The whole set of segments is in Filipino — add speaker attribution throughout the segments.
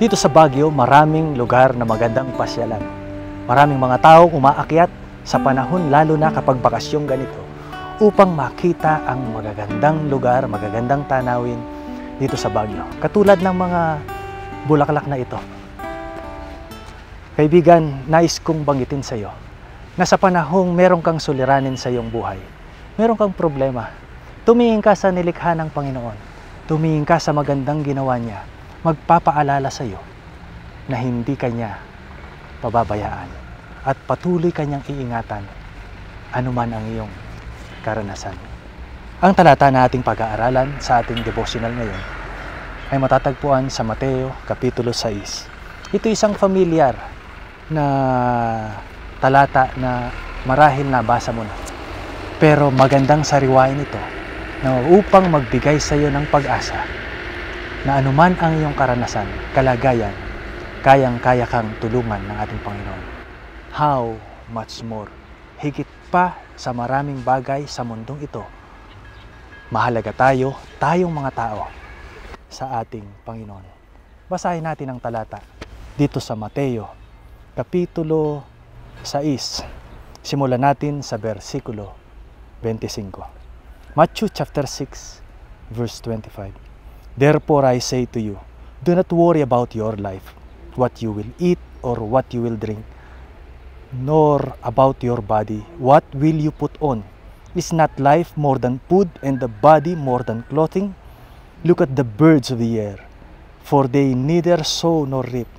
Speaker 1: Dito sa Baguio, maraming lugar na magandang pasyalan. Maraming mga taong umaakyat sa panahon lalo na kapag bakasyong ganito upang makita ang magagandang lugar, magagandang tanawin dito sa Baguio. Katulad ng mga bulaklak na ito. Kaibigan, nais kong banggitin sa iyo na sa panahong meron kang suliranin sa iyong buhay, meron kang problema, tumingin ka sa nilikha ng Panginoon, tumingin ka sa magandang ginawa niya, magpapaalala sa iyo na hindi kanya pababayaan at patuloy kanyang iingatan anuman ang iyong karanasan. Ang talata na ating pag-aaralan sa ating devotional ngayon ay matatagpuan sa Mateo Kapitulo 6. Ito isang familiar na talata na marahil nabasa mo na. Pero magandang sariwain ito na upang magbigay sa iyo ng pag-asa na anuman ang iyong karanasan, kalagayan, kayang-kaya kang tulungan ng ating Panginoon. How much more? Higit pa sa maraming bagay sa mundong ito, mahalaga tayong mga tao sa ating Panginoon. Basahin natin ang talata dito sa Mateo, Kapitulo 6. Simulan natin sa versikulo 25. Matthew chapter 6, verse 25. Therefore I say to you, do not worry about your life, what you will eat or what you will drink, nor about your body, what will you put on. Is not life more than food and the body more than clothing? Look at the birds of the air, for they neither sow nor reap,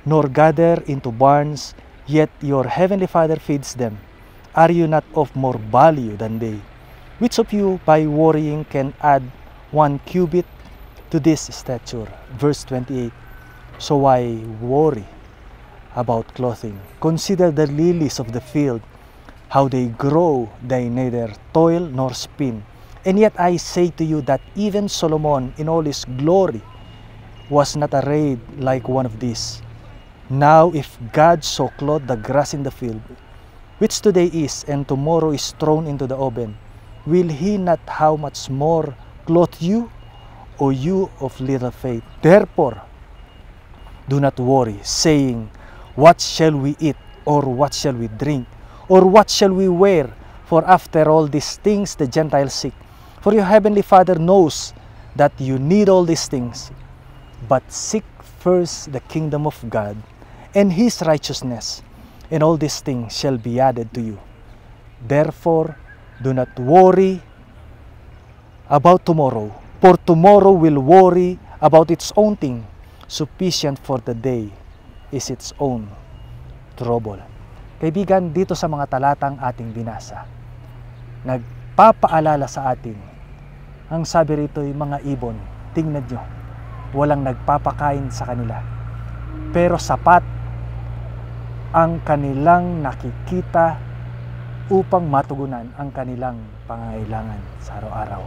Speaker 1: nor gather into barns, yet your heavenly Father feeds them. Are you not of more value than they? Which of you by worrying can add 1 cubit to this stature? Verse 28. So why worry about clothing? Consider the lilies of the field, how they grow, they neither toil nor spin. And yet I say to you that even Solomon in all his glory was not arrayed like one of these. Now if God so clothed the grass in the field, which today is and tomorrow is thrown into the oven, will he not how much more clothe you, O you of little faith? Therefore, do not worry, saying, what shall we eat, or what shall we drink, or what shall we wear? For after all these things the Gentiles seek. For your heavenly Father knows that you need all these things. But seek first the kingdom of God and His righteousness, and all these things shall be added to you. Therefore, do not worry about tomorrow, for tomorrow will worry about its own thing. Sufficient for the day is its own trouble. Kaibigan, dito sa mga talatang ating binasa, nagpapaalala sa atin, ang sabi rito ay mga ibon, tingnan nyo, walang nagpapakain sa kanila. Pero sapat ang kanilang nakikita upang matugunan ang kanilang pangangailangan sa araw-araw.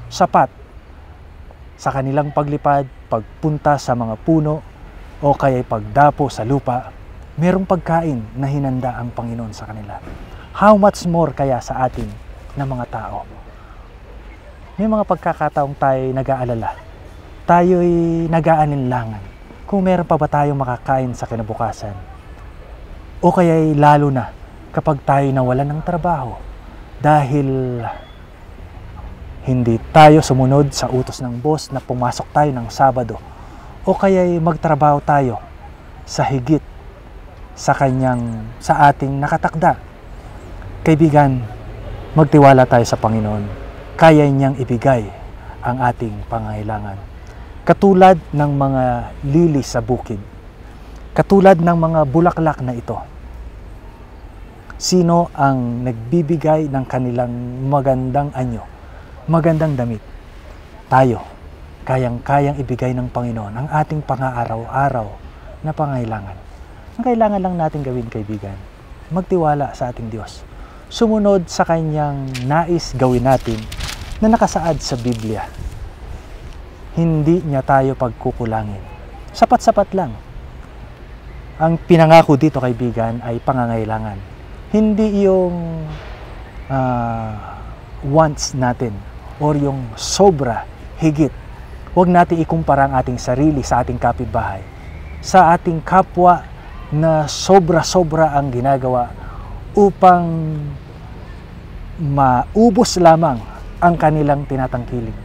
Speaker 1: Sapat sa kanilang paglipad, pagpunta sa mga puno, o kaya'y pagdapo sa lupa, merong pagkain na hinanda ang Panginoon sa kanila. How much more kaya sa atin na mga tao? May mga pagkakataong tayo'y nag-aalala, tayo'y nag-aalinlangan, kung meron pa ba tayong makakain sa kinabukasan. O kaya'y lalo na kapag tayo nawalan ng trabaho dahil hindi tayo sumunod sa utos ng boss na pumasok tayo ng Sabado, o kaya'y magtrabaho tayo sa higit sa ating nakatakda. Kaibigan, magtiwala tayo sa Panginoon. Kaya niyang ibigay ang ating pangangailangan. Katulad ng mga lili sa bukid, katulad ng mga bulaklak na ito. Sino ang nagbibigay ng kanilang magandang anyo, magandang damit? Tayo. Kayang-kayang ibigay ng Panginoon ang ating pang-araw-araw na pangailangan. Ang kailangan lang natin gawin, kaibigan, magtiwala sa ating Diyos. Sumunod sa Kanyang nais gawin natin na nakasaad sa Biblia. Hindi niya tayo pagkukulangin. Sapat-sapat lang. Ang pinangako dito, kaibigan, ay pangangailangan. Hindi yung wants natin or yung sobra, higit. Huwag natin ikumpara ang ating sarili sa ating kapitbahay. sa ating kapwa na sobra-sobra ang ginagawa upang maubos lamang ang kanilang tinatangkilik.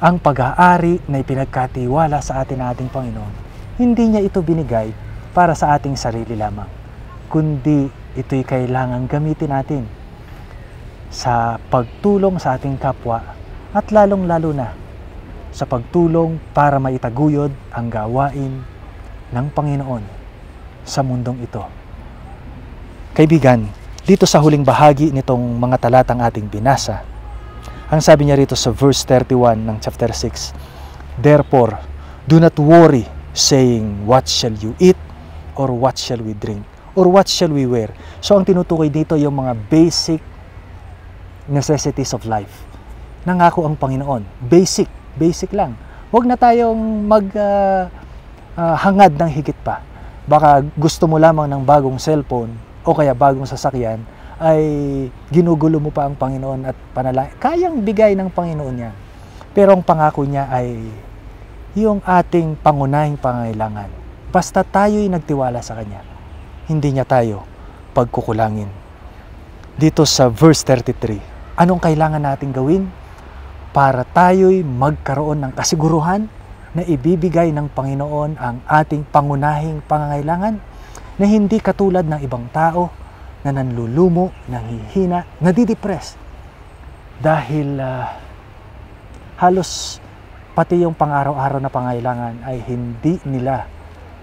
Speaker 1: Ang pag-aari na ipinagkatiwala sa atin ng ating Panginoon, hindi niya ito binigay para sa ating sarili lamang, kundi ito'y kailangan gamitin natin sa pagtulong sa ating kapwa at lalong-lalo na sa pagtulong para maitaguyod ang gawain ng Panginoon sa mundong ito. Kaibigan, dito sa huling bahagi nitong mga talatang ating binasa, ang sabi niya rito sa verse 31 ng chapter 6, "Therefore, do not worry, saying, what shall you eat? Or what shall we drink? Or what shall we wear?" So ang tinutukoy dito yung mga basic necessities of life. Nangako ang Panginoon. Basic lang. Huwag na tayong hangad ng higit pa. Baka gusto mo lamang ng bagong cellphone o kaya bagong sasakyan, ay ginugulo mo pa ang Panginoon at panalangin. Kayang bigay ng Panginoon yan. Pero ang pangako niya ay yung ating pangunahing pangangailangan. Basta tayo'y nagtiwala sa Kanya, hindi niya tayo pagkukulangin. Dito sa verse 33, anong kailangan nating gawin para tayo'y magkaroon ng kasiguruhan na ibibigay ng Panginoon ang ating pangunahing pangangailangan, na hindi katulad ng ibang tao na nanlulumo, nanghihina, nadidepress dahil halos pati yung pang-araw-araw na pangailangan ay hindi nila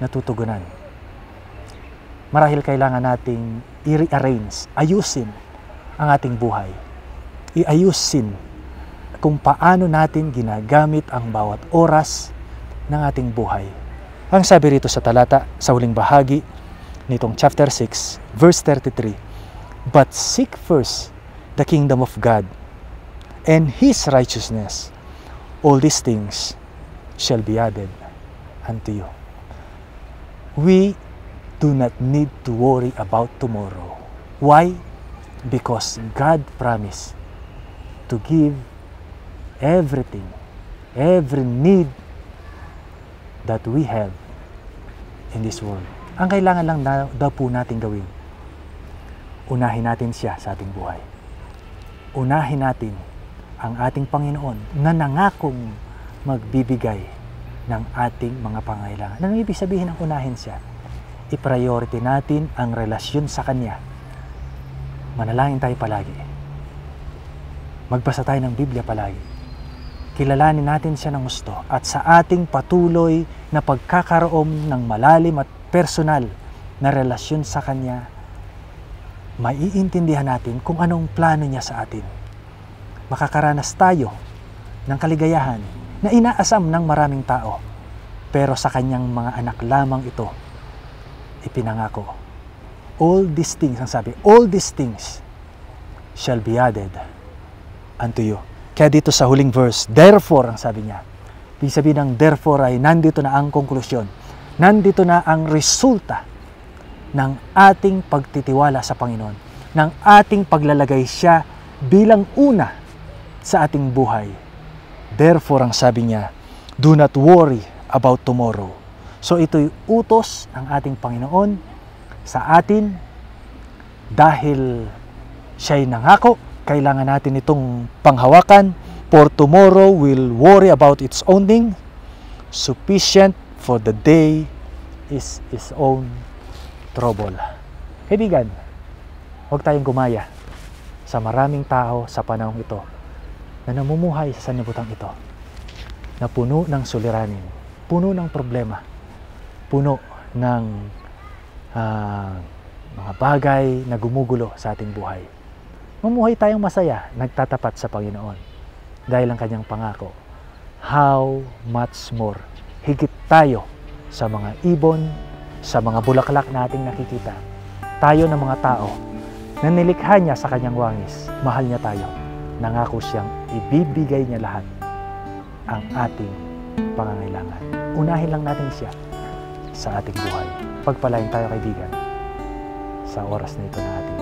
Speaker 1: natutugunan. Marahil kailangan nating i-rearrange, ayusin ang ating buhay. Iayusin kung paano natin ginagamit ang bawat oras ng ating buhay. Ang sabi rito sa talata, sa huling bahagi nitong chapter 6, verse 33, "But seek first the kingdom of God and His righteousness. All these things shall be added unto you." We do not need to worry about tomorrow. Why? Because God promised to give everything, every need that we have in this world. Ang kailangan lang daw po natin gawin, unahin natin siya sa ating buhay. Unahin natin ang ating Panginoon na nangakong magbibigay ng ating mga pangailangan. Anong ibig sabihin ng unahin siya? I-priority natin ang relasyon sa Kanya. Manalangin tayo palagi. Magbasa tayo ng Biblia palagi. Kilalanin natin siya ng gusto, at sa ating patuloy na pagkakaroon ng malalim at personal na relasyon sa Kanya, maiintindihan natin kung anong plano niya sa atin. Makakaranas tayo ng kaligayahan na inaasam ng maraming tao, pero sa Kanyang mga anak lamang ito ipinangako. All these things, ang sabi, all these things shall be added unto you. Kaya dito sa huling verse, therefore, ang sabi niya, ibig sabihin ng therefore ay nandito na ang konklusyon. Nandito na ang resulta ng ating pagtitiwala sa Panginoon, ng ating paglalagay siya bilang una sa ating buhay. Therefore, ang sabi niya, do not worry about tomorrow. So ito'y utos ng ating Panginoon sa atin dahil siya'y nangako, kailangan natin itong panghawakan. For tomorrow will worry about its own thing. Sufficient for the day is its own trouble. Kaibigan, huwag tayong gumaya sa maraming tao sa panahong ito na namumuhay sa sanlibutan ito, na puno ng suliranin, puno ng problema, puno ng mga bagay na gumugulo sa ating buhay. Mamuhay tayong masaya, nagtatapat sa Panginoon dahil ang Kanyang pangako. How much more, higit tayo sa mga ibon, sa mga bulaklak na ating nakikita. Tayo na mga tao na nilikha niya sa Kanyang wangis, mahal niya tayo. Nangako siyang ibibigay niya lahat ang ating pangangailangan. Unahin lang natin siya sa ating buhay. Pagpalain tayo, kaibigan, sa oras na ito na ating